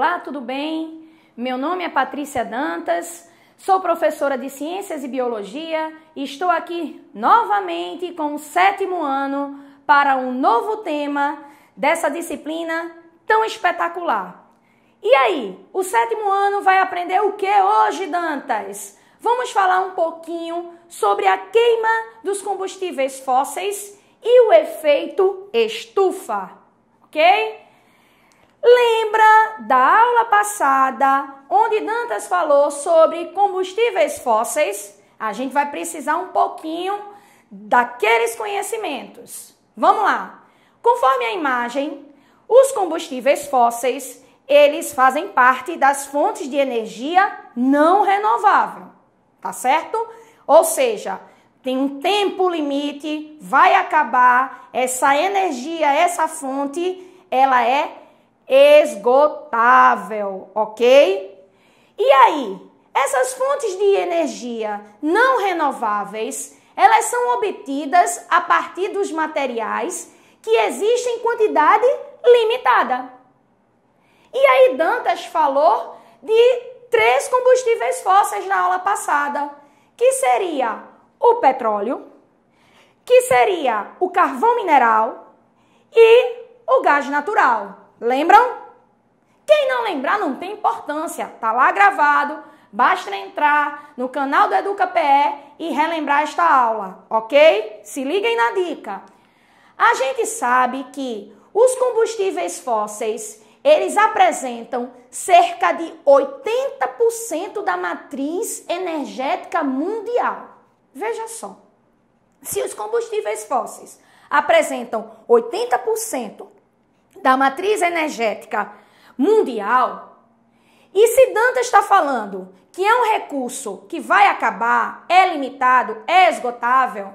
Olá, tudo bem? Meu nome é Patrícia Dantas, sou professora de Ciências e Biologia e estou aqui novamente com o 7º ano para um novo tema dessa disciplina tão espetacular. E aí, o 7º ano vai aprender o que hoje, Dantas? Vamos falar um pouquinho sobre a queima dos combustíveis fósseis e o efeito estufa, ok? Lembra da aula passada, onde Dantas falou sobre combustíveis fósseis? A gente vai precisar um pouquinho daqueles conhecimentos. Vamos lá. Conforme a imagem, os combustíveis fósseis, eles fazem parte das fontes de energia não renovável, tá certo? Ou seja, tem um tempo limite, vai acabar, essa energia, essa fonte, ela é esgotável, ok? E aí, essas fontes de energia não renováveis, elas são obtidas a partir dos materiais que existem em quantidade limitada. E aí, Dantas falou de 3 combustíveis fósseis na aula passada, que seria o petróleo, que seria o carvão mineral e o gás natural. Lembram? Quem não lembrar não tem importância, tá lá gravado, basta entrar no canal do EducaPE e relembrar esta aula, ok? Se liguem na dica. A gente sabe que os combustíveis fósseis, eles apresentam cerca de 80% da matriz energética mundial. Veja só, se os combustíveis fósseis apresentam 80% da matriz energética mundial, e se Dantas está falando que é um recurso que vai acabar, é limitado, é esgotável,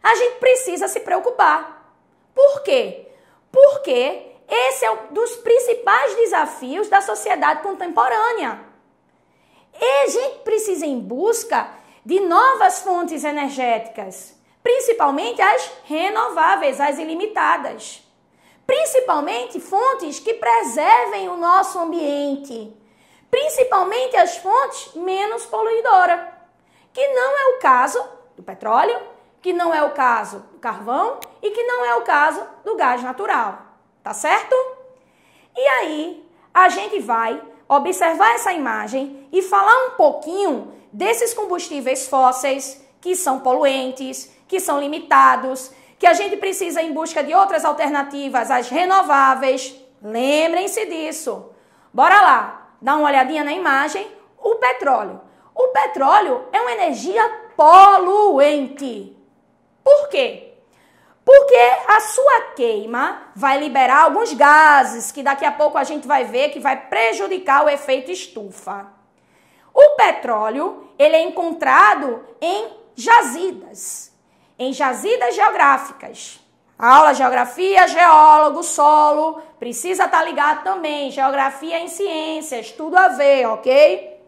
a gente precisa se preocupar. Por quê? Porque esse é um dos principais desafios da sociedade contemporânea. E a gente precisa ir em busca de novas fontes energéticas, principalmente as renováveis, as ilimitadas. Principalmente fontes que preservem o nosso ambiente, principalmente as fontes menos poluidoras, que não é o caso do petróleo, que não é o caso do carvão e que não é o caso do gás natural, tá certo? E aí, a gente vai observar essa imagem e falar um pouquinho desses combustíveis fósseis que são poluentes, que são limitados, que a gente precisa ir em busca de outras alternativas, as renováveis. Lembrem-se disso. Bora lá, dá uma olhadinha na imagem. O petróleo. O petróleo é uma energia poluente. Por quê? Porque a sua queima vai liberar alguns gases que daqui a pouco a gente vai ver que vai prejudicar o efeito estufa. O petróleo, ele é encontrado em jazidas geográficas. Aula Geografia, Geólogo, Solo, precisa estar ligado também, Geografia em Ciências, tudo a ver, ok?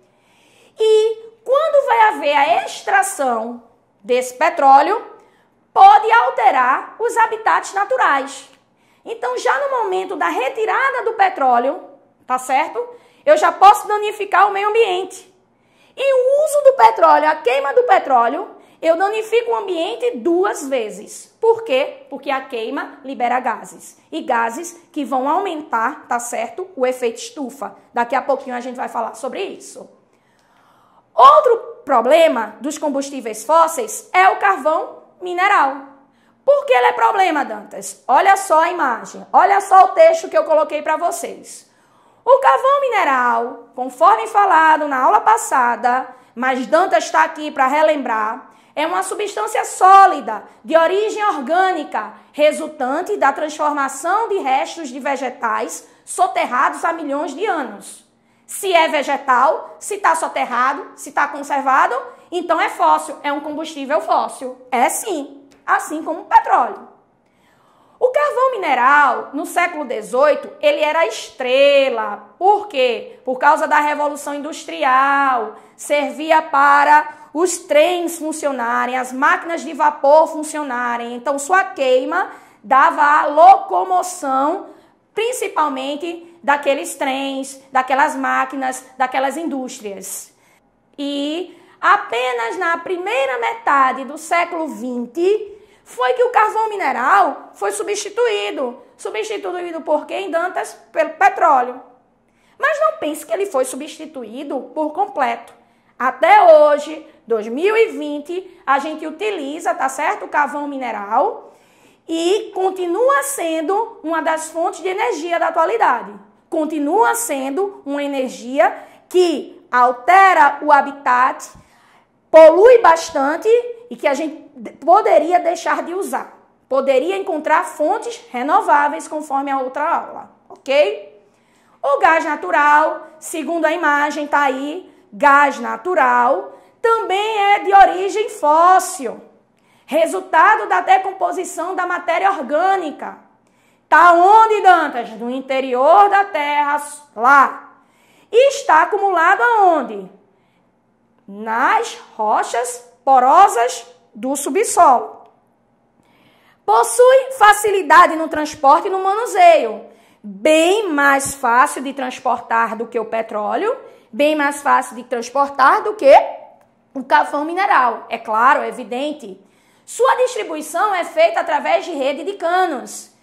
E quando vai haver a extração desse petróleo, pode alterar os habitats naturais. Então, já no momento da retirada do petróleo, tá certo? Eu já posso danificar o meio ambiente. E o uso do petróleo, a queima do petróleo, eu danifico o ambiente 2 vezes. Por quê? Porque a queima libera gases. E gases que vão aumentar, tá certo? O efeito estufa. Daqui a pouquinho a gente vai falar sobre isso. Outro problema dos combustíveis fósseis é o carvão mineral. Por que ele é problema, Dantas? Olha só a imagem. Olha só o texto que eu coloquei para vocês. O carvão mineral, conforme falado na aula passada, mas Dantas está aqui para relembrar, é uma substância sólida, de origem orgânica, resultante da transformação de restos de vegetais soterrados há milhões de anos. Se é vegetal, se está soterrado, se está conservado, então é fóssil, é um combustível fóssil. É sim, assim como o petróleo. O carvão mineral, no século XVIII, ele era estrela. Por quê? Por causa da Revolução Industrial. Servia para os trens funcionarem, as máquinas de vapor funcionarem. Então, sua queima dava a locomoção, principalmente daqueles trens, daquelas máquinas, daquelas indústrias. E apenas na primeira metade do século XX foi que o carvão mineral foi substituído. Substituído por quem, Dantas? Pelo petróleo. Mas não pense que ele foi substituído por completo. Até hoje, 2020, a gente utiliza, tá certo, o carvão mineral e continua sendo uma das fontes de energia da atualidade. Continua sendo uma energia que altera o habitat, polui bastante e que a gente poderia deixar de usar. Poderia encontrar fontes renováveis conforme a outra aula, ok? O gás natural, segundo a imagem, tá aí, gás natural, também é de origem fóssil, resultado da decomposição da matéria orgânica. Tá onde, Dantas? No interior da Terra, lá. E está acumulado aonde? Nas rochas porosas do subsolo. Possui facilidade no transporte e no manuseio. Bem mais fácil de transportar do que o petróleo, bem mais fácil de transportar do que o carvão mineral. É claro, é evidente. Sua distribuição é feita através de rede de canos,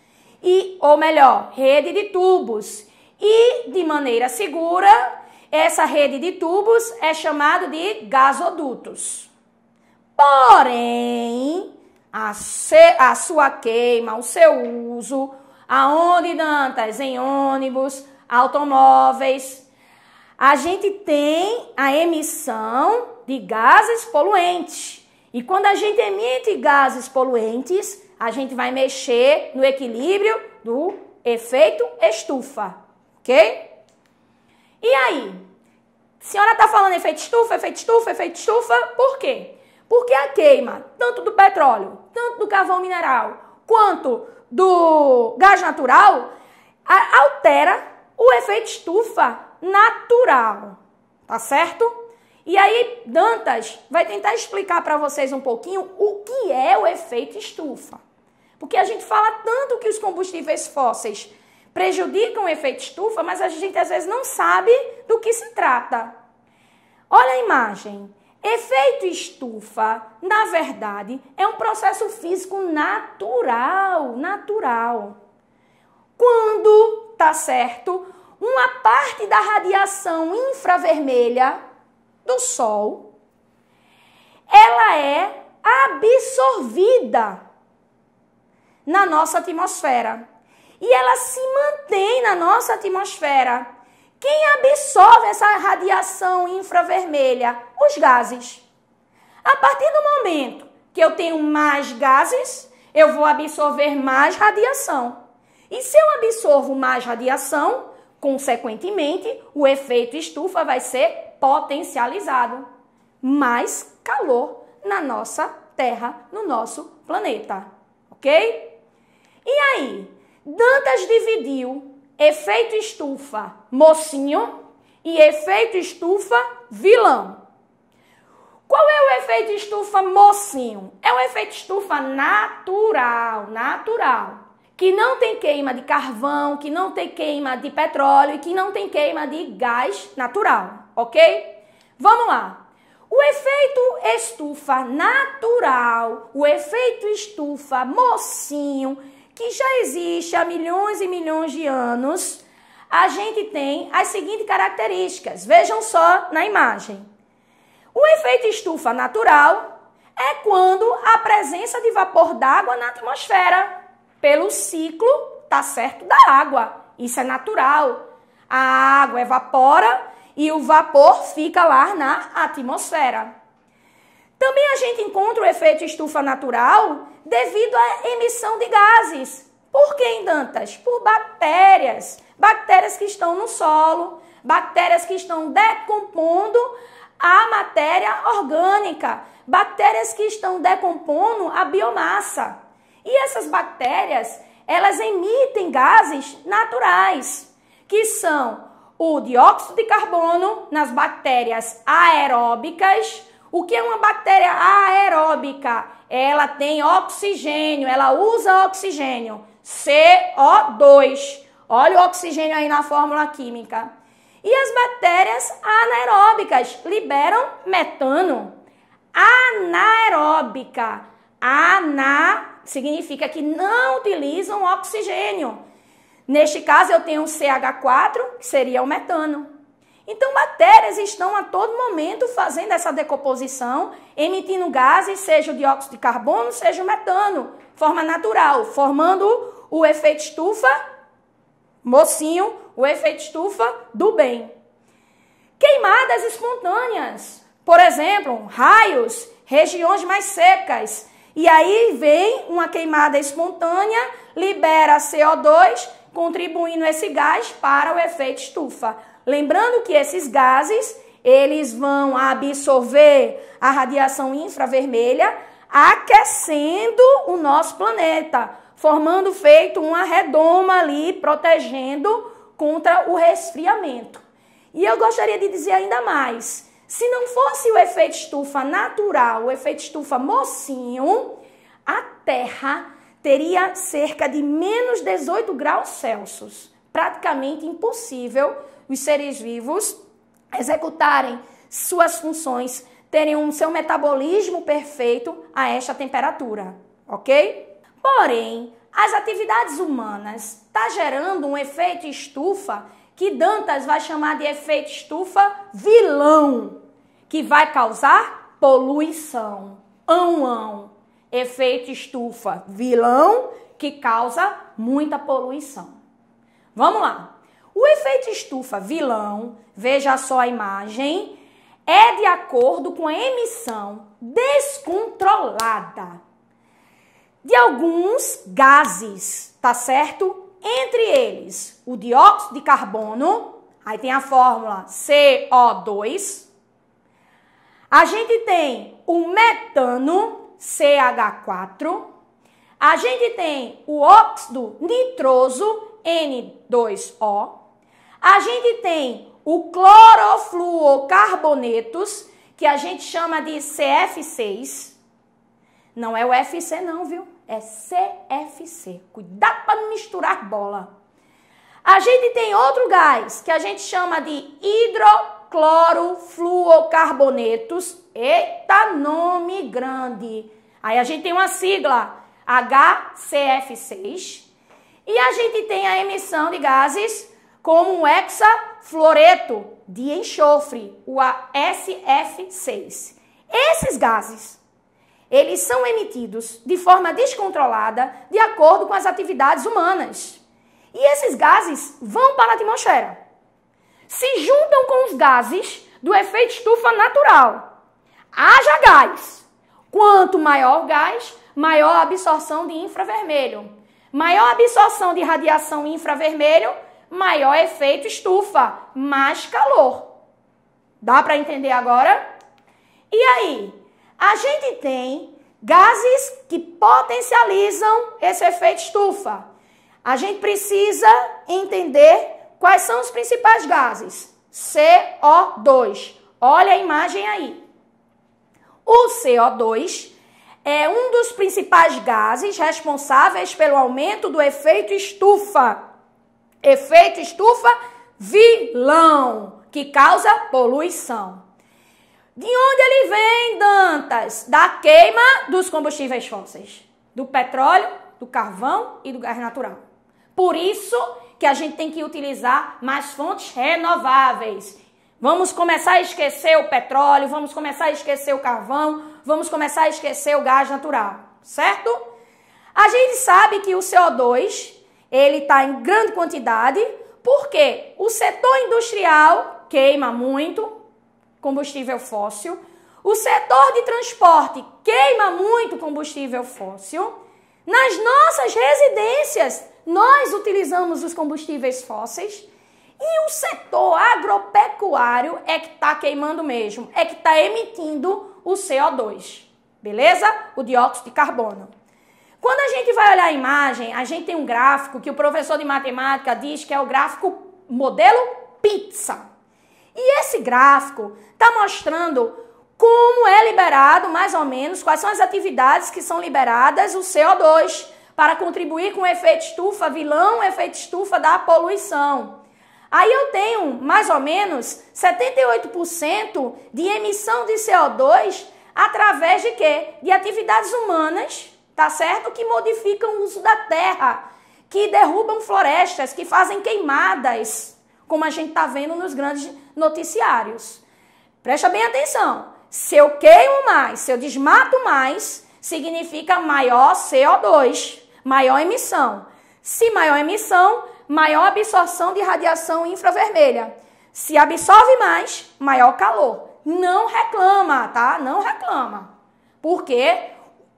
ou melhor, rede de tubos. E, de maneira segura, essa rede de tubos é chamada de gasodutos. Porém, a sua queima, o seu uso, aonde, Dantas? Em ônibus, automóveis. A gente tem a emissão de gases poluentes. E quando a gente emite gases poluentes, a gente vai mexer no equilíbrio do efeito estufa, ok? E aí? A senhora está falando efeito estufa, efeito estufa, efeito estufa, por quê? Porque a queima, tanto do petróleo, tanto do carvão mineral, quanto do gás natural, altera o efeito estufa natural, tá certo? E aí, Dantas vai tentar explicar para vocês um pouquinho o que é o efeito estufa. Porque a gente fala tanto que os combustíveis fósseis prejudicam o efeito estufa, mas a gente às vezes não sabe do que se trata. Olha a imagem. Efeito estufa, na verdade, é um processo físico natural. Quando, tá certo, uma parte da radiação infravermelha do Sol, ela é absorvida na nossa atmosfera. E ela se mantém na nossa atmosfera. Quem absorve essa radiação infravermelha? Os gases. A partir do momento que eu tenho mais gases, eu vou absorver mais radiação. E se eu absorvo mais radiação, consequentemente, o efeito estufa vai ser potencializado. Mais calor na nossa Terra, no nosso planeta. Ok? E aí, Dantas dividiu efeito estufa mocinho e efeito estufa vilão. Qual é o efeito estufa mocinho? É um efeito estufa natural, que não tem queima de carvão, que não tem queima de petróleo e que não tem queima de gás natural, ok? Vamos lá. O efeito estufa natural, o efeito estufa mocinho, que já existe há milhões e milhões de anos, a gente tem as seguintes características. Vejam só na imagem. O efeito estufa natural é quando a presença de vapor d'água na atmosfera, pelo ciclo, tá certo, da água. Isso é natural. A água evapora e o vapor fica lá na atmosfera. Também a gente encontra o efeito estufa natural devido à emissão de gases. Por quê, Dantas? Por bactérias. Bactérias que estão no solo, bactérias que estão decompondo a matéria orgânica, bactérias que estão decompondo a biomassa. E essas bactérias, elas emitem gases naturais, que são o dióxido de carbono nas bactérias aeróbicas. O que é uma bactéria aeróbica? Ela tem oxigênio, ela usa oxigênio, CO2. Olha o oxigênio aí na fórmula química. E as bactérias anaeróbicas liberam metano. Anaeróbica. Significa que não utilizam oxigênio. Neste caso, eu tenho um CH4, que seria o metano. Então, bactérias estão a todo momento fazendo essa decomposição, emitindo gases, seja o dióxido de carbono, seja o metano, forma natural, formando o efeito estufa, mocinho, o efeito estufa do bem. Queimadas espontâneas, por exemplo, raios, regiões mais secas. E aí vem uma queimada espontânea, libera CO2, contribuindo esse gás para o efeito estufa. Lembrando que esses gases, eles vão absorver a radiação infravermelha, aquecendo o nosso planeta, formando feito uma redoma ali, protegendo contra o resfriamento. E eu gostaria de dizer ainda mais, se não fosse o efeito estufa natural, o efeito estufa mocinho, a Terra teria cerca de menos 18 graus Celsius. Praticamente impossível os seres vivos executarem suas funções, terem um seu metabolismo perfeito a esta temperatura, ok? Porém, as atividades humanas estão gerando um efeito estufa que Dantas vai chamar de efeito estufa vilão, que vai causar poluição. Efeito estufa vilão que causa muita poluição. Vamos lá. O efeito estufa vilão, veja só a imagem, é de acordo com a emissão descontrolada de alguns gases, tá certo? Entre eles, o dióxido de carbono, aí tem a fórmula CO2. A gente tem o metano, CH4. A gente tem o óxido nitroso, N2O. A gente tem o clorofluorcarbonetos, que a gente chama de CF6. Não é o FC não, viu? É CFC. Cuidado para não misturar bola. A gente tem outro gás, que a gente chama de hidroclorofluorcarbonetos. Eita, nome grande. Aí a gente tem uma sigla, HCF6. E a gente tem a emissão de gases como o hexafluoreto de enxofre, o SF6. Esses gases, eles são emitidos de forma descontrolada de acordo com as atividades humanas. E esses gases vão para a atmosfera. Se juntam com os gases do efeito estufa natural. Haja gás. Quanto maior o gás, maior a absorção de infravermelho. Maior absorção de radiação infravermelho, maior efeito estufa, mais calor. Dá para entender agora? E aí, a gente tem gases que potencializam esse efeito estufa. A gente precisa entender quais são os principais gases. CO2. Olha a imagem aí. O CO2 é um dos principais gases responsáveis pelo aumento do efeito estufa. Efeito estufa vilão, que causa poluição. De onde ele vem, Dantas? Da queima dos combustíveis fósseis. Do petróleo, do carvão e do gás natural. Por isso que a gente tem que utilizar mais fontes renováveis. Vamos começar a esquecer o petróleo, vamos começar a esquecer o carvão, vamos começar a esquecer o gás natural, certo? A gente sabe que o CO2, ele está em grande quantidade, porque o setor industrial queima muito combustível fóssil, o setor de transporte queima muito combustível fóssil, nas nossas residências nós utilizamos os combustíveis fósseis, e o setor agropecuário é que está queimando mesmo, é que está emitindo o CO2, beleza? O dióxido de carbono. Quando a gente vai olhar a imagem, a gente tem um gráfico que o professor de matemática diz que é o gráfico modelo pizza. E esse gráfico está mostrando como é liberado, mais ou menos, quais são as atividades que são liberadas, o CO2, para contribuir com o efeito estufa vilão, efeito estufa da poluição. Aí eu tenho mais ou menos 78% de emissão de CO2 através de quê? De atividades humanas, tá certo? Que modificam o uso da terra, que derrubam florestas, que fazem queimadas, como a gente está vendo nos grandes noticiários. Presta bem atenção. Se eu queimo mais, se eu desmato mais, significa maior CO2, maior emissão. Se maior emissão, maior absorção de radiação infravermelha. Se absorve mais, maior calor. Não reclama, tá? Não reclama. Porque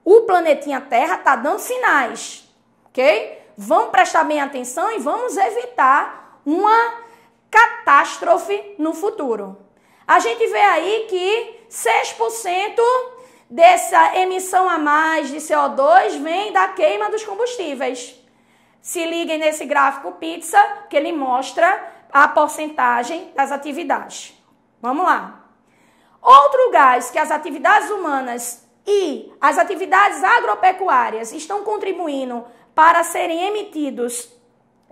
o planetinha Terra está dando sinais, ok? Vamos prestar bem atenção e vamos evitar uma catástrofe no futuro. A gente vê aí que 6% dessa emissão a mais de CO2 vem da queima dos combustíveis. Se liguem nesse gráfico pizza, que ele mostra a porcentagem das atividades. Vamos lá. Outro gás que as atividades humanas e as atividades agropecuárias estão contribuindo para serem emitidos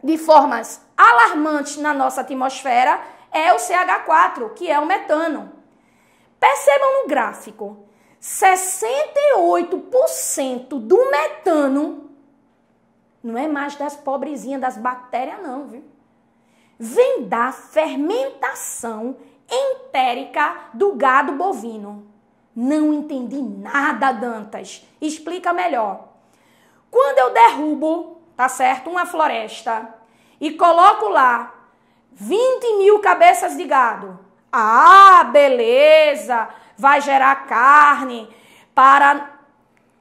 de formas alarmantes na nossa atmosfera é o CH4, que é o metano. Percebam no gráfico, 68% do metano não é mais das pobrezinhas das bactérias não, viu? Vem da fermentação entérica do gado bovino. Não entendi nada, Dantas. Explica melhor. Quando eu derrubo, tá certo, uma floresta e coloco lá 20 mil cabeças de gado. Ah, beleza, vai gerar carne para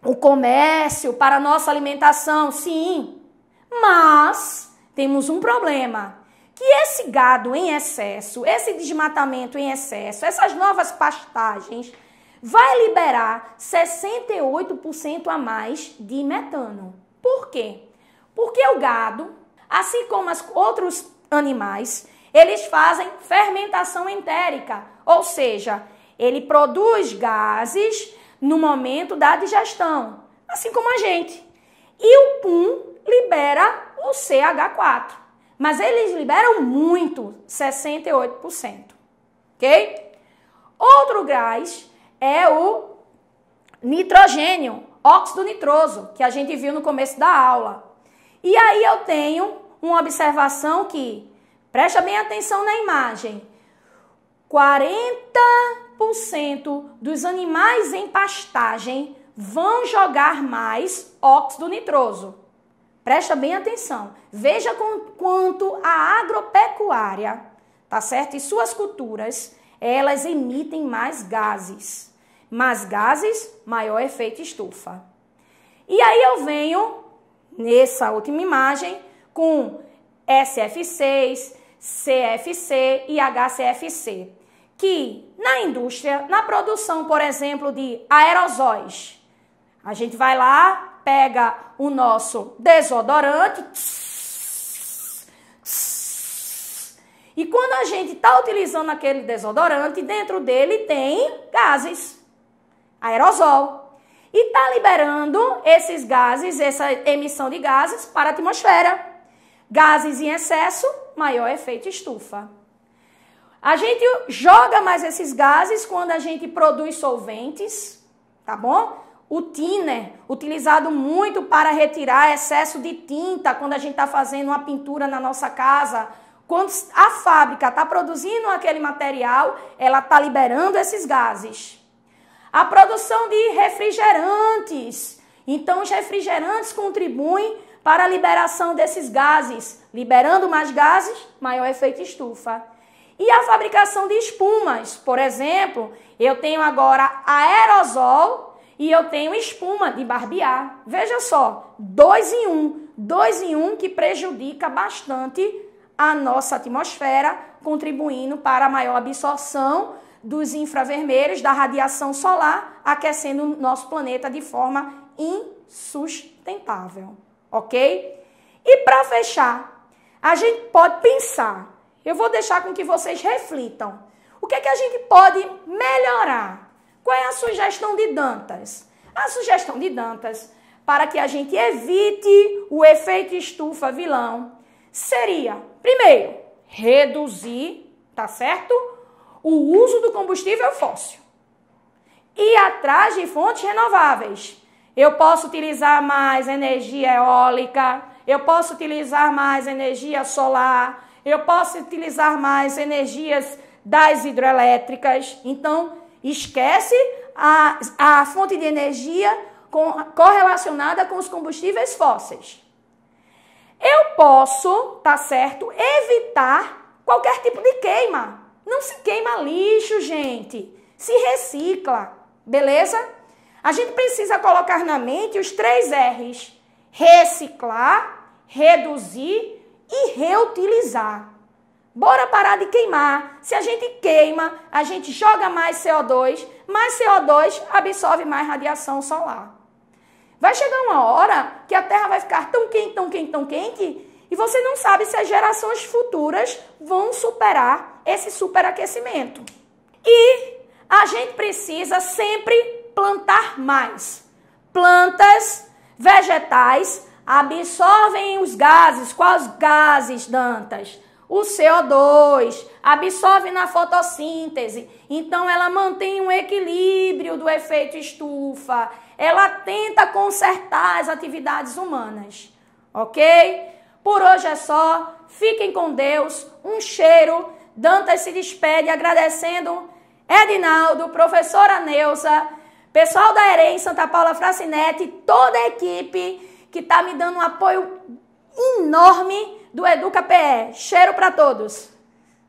o comércio, para a nossa alimentação, sim. Mas temos um problema, que esse gado em excesso, esse desmatamento em excesso, essas novas pastagens, vai liberar 68% a mais de metano. Por quê? Porque o gado, assim como os outros animais, eles fazem fermentação entérica, ou seja, ele produz gases no momento da digestão, assim como a gente. E o pum libera o CH4, mas eles liberam muito, 68%, ok? Outro gás é o nitrogênio, óxido nitroso, que a gente viu no começo da aula. E aí eu tenho uma observação que, presta bem atenção na imagem, 40% dos animais em pastagem vão jogar mais óxido nitroso. Presta bem atenção. Veja quanto a agropecuária, tá certo? E suas culturas, elas emitem mais gases. Mais gases, maior efeito estufa. E aí eu venho, nessa última imagem, com SF6, CFC e HCFC, que na indústria, na produção, por exemplo, de aerosóis, a gente vai lá, pega o nosso desodorante, e quando a gente está utilizando aquele desodorante, dentro dele tem gases, aerosol, e está liberando esses gases, essa emissão de gases para a atmosfera. Gases em excesso, maior efeito estufa. A gente joga mais esses gases quando a gente produz solventes, tá bom? O thinner, utilizado muito para retirar excesso de tinta quando a gente está fazendo uma pintura na nossa casa. Quando a fábrica está produzindo aquele material, ela está liberando esses gases. A produção de refrigerantes. Então, os refrigerantes contribuem para a liberação desses gases. Liberando mais gases, maior efeito estufa. E a fabricação de espumas. Por exemplo, eu tenho agora aerosol e eu tenho espuma de barbear. Veja só, 2 em 1. 2 em 1 que prejudica bastante a nossa atmosfera, contribuindo para a maior absorção dos infravermelhos, da radiação solar, aquecendo o nosso planeta de forma insustentável, ok? E para fechar, a gente pode pensar, eu vou deixar com que vocês reflitam, o que é que a gente pode melhorar? Qual é a sugestão de Dantas? A sugestão de Dantas para que a gente evite o efeito estufa vilão seria, primeiro, reduzir, tá certo? O uso do combustível fóssil. Ir atrás de fontes renováveis. Eu posso utilizar mais energia eólica, eu posso utilizar mais energia solar, eu posso utilizar mais energias das hidrelétricas. Então, esquece a fonte de energia correlacionada com os combustíveis fósseis. Eu posso, tá certo, evitar qualquer tipo de queima. Não se queima lixo, gente. Se recicla, beleza? A gente precisa colocar na mente os 3 R's. Reciclar, reduzir e reutilizar. Bora parar de queimar. Se a gente queima, a gente joga mais CO2 absorve mais radiação solar. Vai chegar uma hora que a Terra vai ficar tão quente, tão quente, tão quente, e você não sabe se as gerações futuras vão superar esse superaquecimento. E a gente precisa sempre plantar mais. Plantas, vegetais, absorvem os gases. Quais gases, Dantas? O CO2, absorve na fotossíntese. Então, ela mantém um equilíbrio do efeito estufa. Ela tenta consertar as atividades humanas. Ok? Por hoje é só. Fiquem com Deus. Um cheiro. Dantas se despede agradecendo Edinaldo, professora Neuza, pessoal da EREM Santa Paula Fracinete, toda a equipe que está me dando um apoio enorme do Educa PE. Cheiro para todos!